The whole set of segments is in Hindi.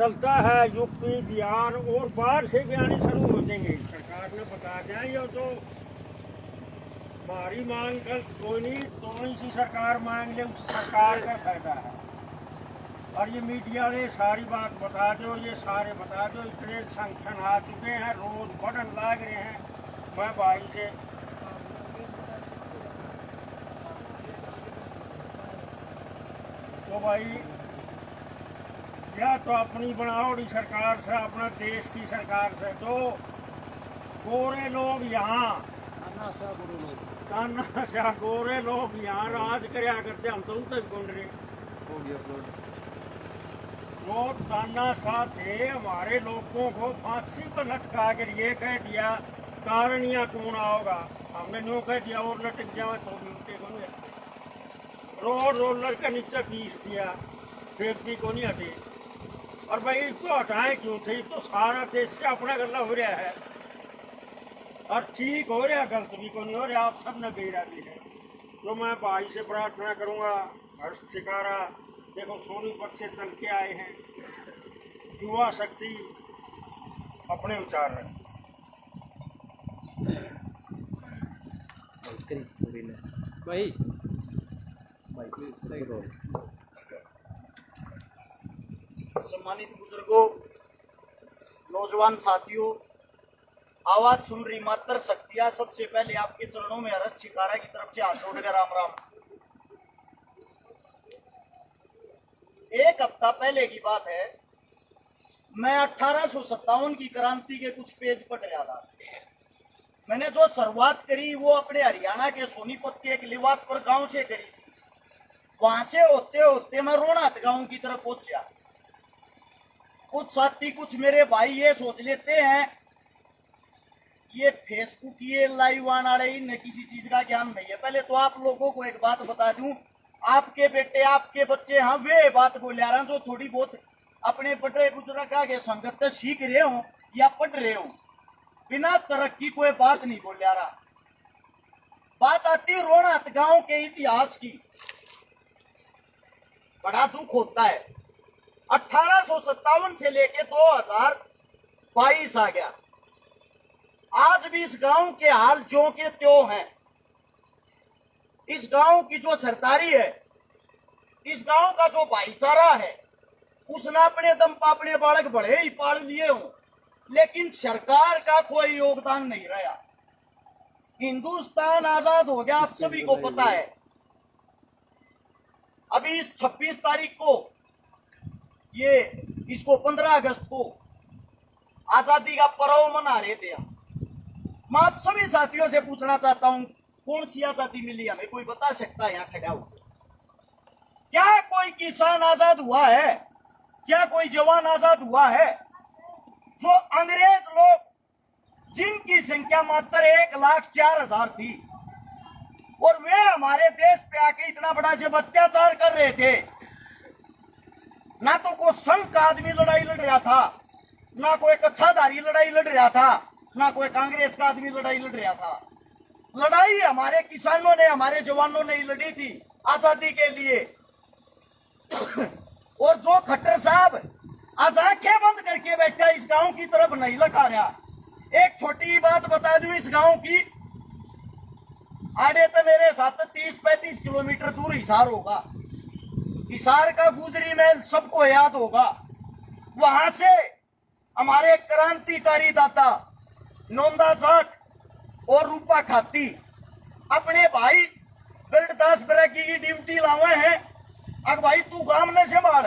चलता है यूपी बिहार और बाहर से भी आने शुरू हो जाएंगे। सरकार ने बता दिया ये तो हमारी मांग कर कोई नहीं, तो इसी सरकार मांग ले, उस सरकार का फायदा है। और ये मीडिया वाले सारी बात बता दो, ये सारे बता दो, इतने संगठन आ चुके हैं, रोज बढ़न लाग रहे हैं। मैं भाई से तो भाई या तो अपनी बनावटी सरकार से, अपना देश की सरकार से, तो गोरे लोग यहाँ काना गोरे लोग यहाँ राज करया करते, हम तो उतर गुंड रहे लोग। तानाशाह थे, हमारे लोगों को फांसी पर लटका कर ये कह दिया कारणिया कौन आओगा, हमने न्यू कह दिया और लटक जाए तो मिलते को नहीं हटे। रोड रोलर के नीचे पीस दिया, फेंकती को नहीं हटे। और भाई इसको हटाए क्यों थे, तो सारा देश से अपना गला हो रहा है और ठीक हो रहा, गलत भी को नहीं हो रहा, आप सब ने बेरा भी है। तो मैं भाई से प्रार्थना करूँगा, हर्ष शिकारा देखो सोनीपत से चल के आए हैं, युवा शक्ति अपने विचार रखें। भाई सम्मानित बुजुर्गों, नौजवान साथियों, आवाज सुन रही मात्र शक्तियां, सबसे पहले आपके चरणों में हर्ष शिकारा की तरफ से हाथ जोड़कर राम राम। एक हफ्ता पहले की बात है, मैं 1857 की क्रांति के कुछ पेज पढ़ रहा था। मैंने जो शुरुआत करी वो अपने हरियाणा के सोनीपत के एक लिवासपुर गांव से करी थी। वहां से होते होते मैं रोहनाथ गांव की तरफ पहुंचा। कुछ साथी, कुछ मेरे भाई ये सोच लेते हैं ये फेसबुक, ये लाइव आने वाले, इन्हें किसी चीज का ज्ञान नहीं है। पहले तो आप लोगों को एक बात बता दूं, आपके बेटे, आपके बच्चे, हाँ वे बात बोले आ रहे हैं जो थोड़ी बहुत अपने बड़े बुजुर्ग आगे संगत सीख रहे हो या पढ़ रहे हो, बिना तरक्की कोई बात नहीं बोले आ रहा। बात आती रोहनाथ गांव के इतिहास की, बड़ा दुख होता है। 1857 से लेके 2022 आ गया, आज भी इस गांव के हाल जो के त्यों हैं। इस गांव की जो सरदारी है, इस गांव का जो भाईचारा है, उसने अपने दम पर अपने बालक बड़े ही पाल लिए हों, लेकिन सरकार का कोई योगदान नहीं रहा। हिंदुस्तान आजाद हो गया, आप सभी को पता है। अभी इस 26 तारीख को, ये इसको 15 अगस्त को आजादी का पर्व मना रहे थे। मैं आप सभी साथियों से पूछना चाहता हूं, कौन सी आजादी मिली हमें, कोई बता सकता है? यहाँ खड़ा हो, क्या कोई किसान आजाद हुआ है? क्या कोई जवान आजाद हुआ है? जो अंग्रेज लोग, जिनकी संख्या मात्र 1,04,000 थी, और वे हमारे देश पे आके इतना बड़ा जब अत्याचार कर रहे थे, ना तो कोई संघ का आदमी लड़ाई लड़ रहा था, ना कोई कच्छाधारी लड़ाई लड़ रहा था, ना कोई कांग्रेस का आदमी लड़ाई लड़ रहा था। लड़ाई हमारे किसानों ने, हमारे जवानों ने लड़ी थी आजादी के लिए। और जो खट्टर साहब आज आंखें बंद करके बैठा, इस गांव की तरफ नहीं लगा रहा। एक छोटी बात बता दूं, इस गांव की आगे तो मेरे साथ 30-35 किलोमीटर दूर हिसार होगा। हिसार का गुजरी महल सबको याद होगा। वहां से हमारे क्रांतिकारी दाता नोंदा जाट और रूपा खाती अपने भाई बिरदास बरेगी की ड्यूटी लावे हैं। अब भाई तू गांव ने संभाल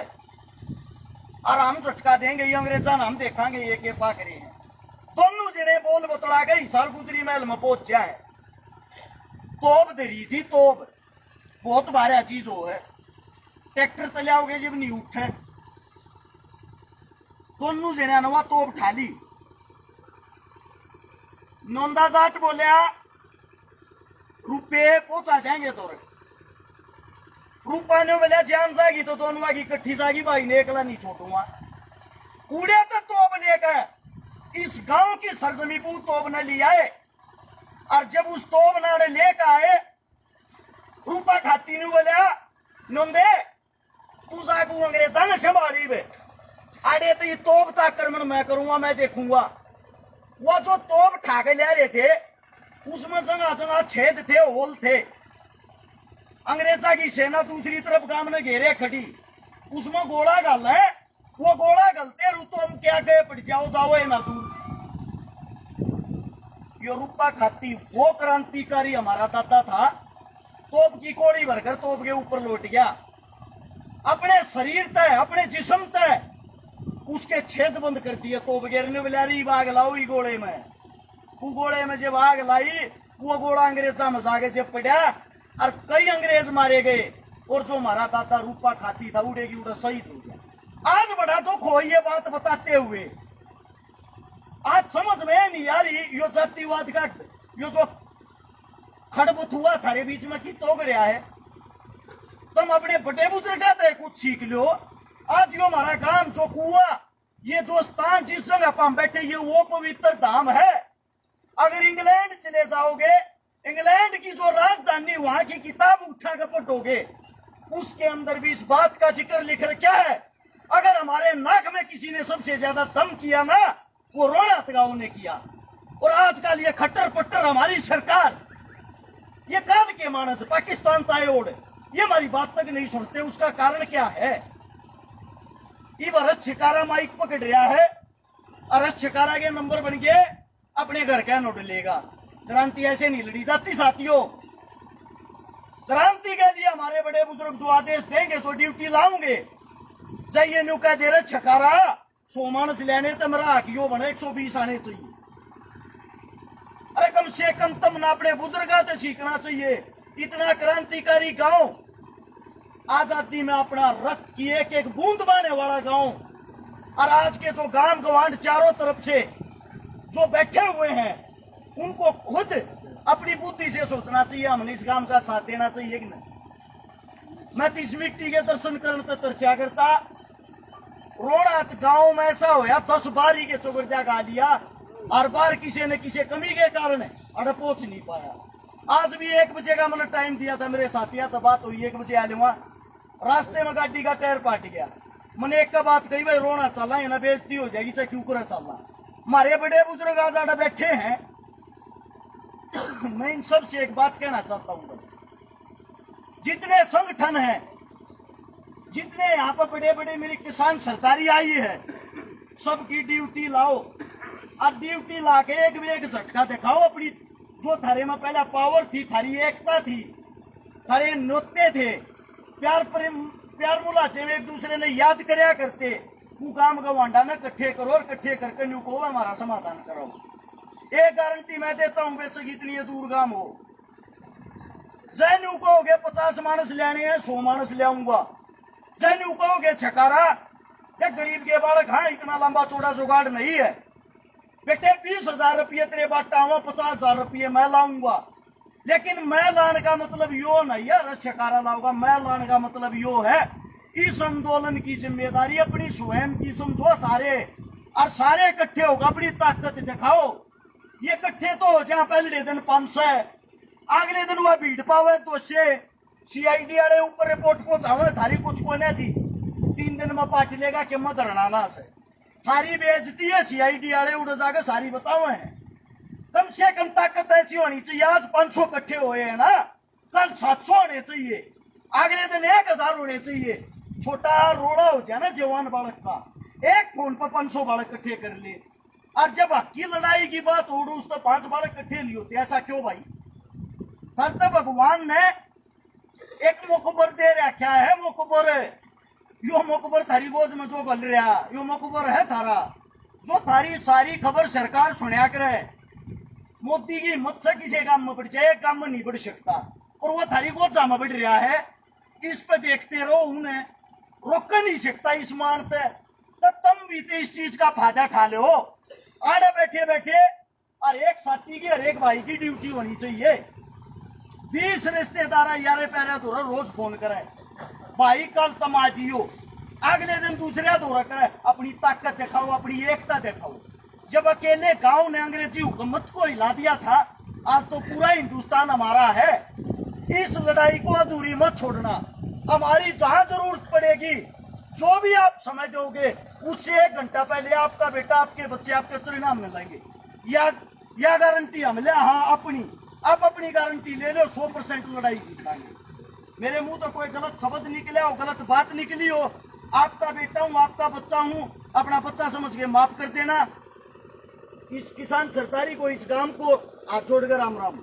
और हम झटका देंगे, ये अंग्रेजा हम देखेंगे ये के पा करे हैं। दोनों जने बोल बतला गए, हिसार गुजरी महल में पहुंच जाए। तोप दरी थी, तोप बहुत भारी चीज हो है, ट्रैक्टर तलियाओगे जब नहीं उठे। दोनों जने नवा तोप उठा ली। नोंदा जाट बोलिया रुपये पहुंचा देंगे तो। रूपा ने बोलिया जान जागी तो दोनों की इकट्ठी जागी, भाई ने एकला नहीं छोड़ूंगा। कूड़े तो तोप लेकर इस गांव की सरजमी को तोप न लिया है, और जब उस तोप नारे लेकर आए, रूपा खाती ने बोलिया नोंदे तू जागू अंग्रेजा ने संभाली बे। अरे तो ये तोप आक्रमण मैं करूंगा, मैं देखूंगा। वो जो तोप ठाके ले रहे थे उसमें जगह जगह छेद थे, होल थे। अंग्रेजा की सेना दूसरी तरफ गांव में घेरे खड़ी, उसमें गोला गल है। वो गोला गलते रू तो हम क्या कहे पड़ जाओ जाओ ना दूर। ये रूपा खाती वो क्रांतिकारी हमारा दादा था, तोप की कोड़ी भरकर तोप के ऊपर लौट गया। अपने शरीर तय, अपने जिस्म तय उसके छेद बंद कर दिए। तोप गिरने वाली आग लाओ ई गोले में। वो गोले में जब आग लाई, वो गोला अंग्रेजा में जाके जब पड़ा और कई अंग्रेज मारे गए, और जो हमारा दादा रूपा खाती था उड़ेगी उड़ा शहीद हो गया। आज बड़ा दुख हो ये बात बताते हुए, आज समझ में नहीं आ रही यो जातिवाद का यो जो खड़बुत हुआ थारे बीच में की तो गया है। तुम अपने बड़े बुजुर्ग थे कुछ सीख लो। आज यो हमारा काम जो कुआ, ये जो स्थान जिस जगह पर हम बैठे, ये वो पवित्र धाम है। अगर इंग्लैंड चले जाओगे, इंग्लैंड की जो राजधानी वहां की किताब उठा कर पढ़ोगे, उसके अंदर भी इस बात का जिक्र लिख रखा है। अगर हमारे नाक में किसी ने सबसे ज्यादा दम किया ना, वो रोना तगाओ ने किया। और आजकल ये खट्टर पट्टर हमारी सरकार, ये काल के मानस पाकिस्तान तायोड़, ये हमारी बात तक नहीं सुनते। उसका कारण क्या है? रस शिकारा माइक पकड़ रहा है और रस शिकारा के नंबर बन गए, अपने घर का नोट लेगा। क्रांति ऐसे नहीं लड़ी जाती साथियों। क्रांति के लिए हमारे बड़े बुजुर्ग जो आदेश देंगे, जो ड्यूटी लाऊंगे, चाहिए न्यू कह दे रहे छकारा 100 मानस लेने तो मेरा हकियो बने 120 आने चाहिए। अरे कम से कम तुम ना अपने बुजुर्ग से सीखना चाहिए। इतना क्रांतिकारी गांव, आजादी में अपना रक्त की एक एक बूंद बहाने वाला गांव, और आज के जो गांव गवांड चारों तरफ से जो बैठे हुए हैं, उनको खुद अपनी बुद्धि से सोचना चाहिए, हमने इस गांव का साथ देना चाहिए कि नहीं। मैं तो इस मिट्टी के दर्शन करने तो तरस्या करता। रोड़ा गांव में ऐसा होया 10 बारी के चौगर्जा गा लिया, हर बार किसी न किसी कमी के कारण अड़ पहुंच नहीं पाया। आज भी 1 बजे का मैंने टाइम दिया था मेरे साथिया, तो बात हुई 1 बजे आ लूंगा। रास्ते में गाड़ी का टायर पाट गया। मैंने एक का बात कही, भाई रोना चल रहा है ना, बेइज्जती हो जाएगी, चाहे क्यों कर चल रहा। हमारे बड़े बुजुर्ग आज आड़ा बैठे हैं। मैं इन सब से एक बात कहना चाहता हूं, जितने संगठन हैं, जितने यहाँ पर बड़े बड़े मेरी किसान सरदारी आई है, सबकी ड्यूटी लाओ और ड्यूटी ला के एक भी एक झटका दिखाओ। अपनी जो थारे में पहला पावर थी, थारी एकता थी, थारे नोते थे, प्यार प्रेम प्यार मुलाचे में एक दूसरे ने याद करया करते। वो काम गवांडा में इकट्ठे करो और इकट्ठे करके न्यू को हमारा समाधान करो। एक गारंटी मैं देता हूं, बेशक इतनी दूर गांव हो, जय न्यू कहोगे 50 मानस लेने हैं, 100 मानस ले आऊंगा। जय न्यू कहोगे छकारा, या गरीब के बालक, हाँ इतना लंबा चौड़ा जुगाड़ नहीं है बेटे, 20,000 रुपये तेरे बाटा हुआ, 50,000 रुपये मैं लाऊंगा। लेकिन मैं लाने का मतलब यो नहीं है रस छकारा लाऊंगा। मैं लाने का मतलब यो है, इस आंदोलन की जिम्मेदारी अपनी स्वयं की समझो सारे, और सारे इकट्ठे होगा, अपनी ताकत दिखाओ। ये इकट्ठे तो हो जाए, पहले दिन 500 है, अगले दिन वह भीड़ पावे 200, CID वाले ऊपर रिपोर्ट पहुंचावे, थारी कुछ को ना जी 3 दिन में पार्टी लेगा कि मैं धरना से थारी बेइज्जती है। CID वाले उड़ जाकर सारी बताओ है। कम से कम ताकत ऐसी होनी चाहिए। आज 500 इकट्ठे हुए हैं ना, कल 700 होने चाहिए, अगले दिन 1000 होने चाहिए। छोटा रोड़ा हो जाए ना जवान बालक का, एक फोन पर 500 बालक इकट्ठे कर ले, और जब हकी लड़ाई की बात हो उस तो 5 बालक इकट्ठे नहीं होते। ऐसा क्यों भाई? तब तो भगवान ने एक मुकबर दे रखा है। मुकबर यो मुकबर थारी गोज में जो गल रहा, यो मुकबर है थारा, जो थारी सारी खबर सरकार सुनिया करे। मोदी की हिम्मत से किसी काम में बढ़ जाए, काम में नहीं बढ़ सकता, और वो थारी गोजा में बढ़ रहा है। इस पे देखते रहो, उन्हें रोक नहीं सकता इस मानते। तो तुम भी तो इस चीज का फायदा खा लो। आड़े बैठे बैठे और एक साथी की और एक भाई की ड्यूटी होनी चाहिए। 20 रिश्तेदार यारे प्यारे दो रोज फोन करे, भाई कल तमाजियो, अगले दिन दूसरे दौरा करे। अपनी ताकत दिखाओ, अपनी एकता दिखाओ। जब अकेले गांव ने अंग्रेजी हुकूमत को हिला दिया था, आज तो पूरा हिंदुस्तान हमारा है। इस लड़ाई को अधूरी मत छोड़ना। हमारी जहां जरूरत पड़ेगी जो भी आप समय दोगे उससे 1 घंटा पहले आपका बेटा आपके बच्चे आपके परिणाम में लाएंगे। या गारंटी हम ले, हाँ अपनी, आप अपनी गारंटी ले लो, 100% लड़ाई जीत लाएंगे। मेरे मुंह तो कोई गलत शब्द निकले हो, गलत बात निकली हो, आपका बेटा हूं, आपका बच्चा हूं, अपना बच्चा समझ के माफ कर देना। इस किसान सरदारी को, इस गांव को हाथ जोड़कर राम राम।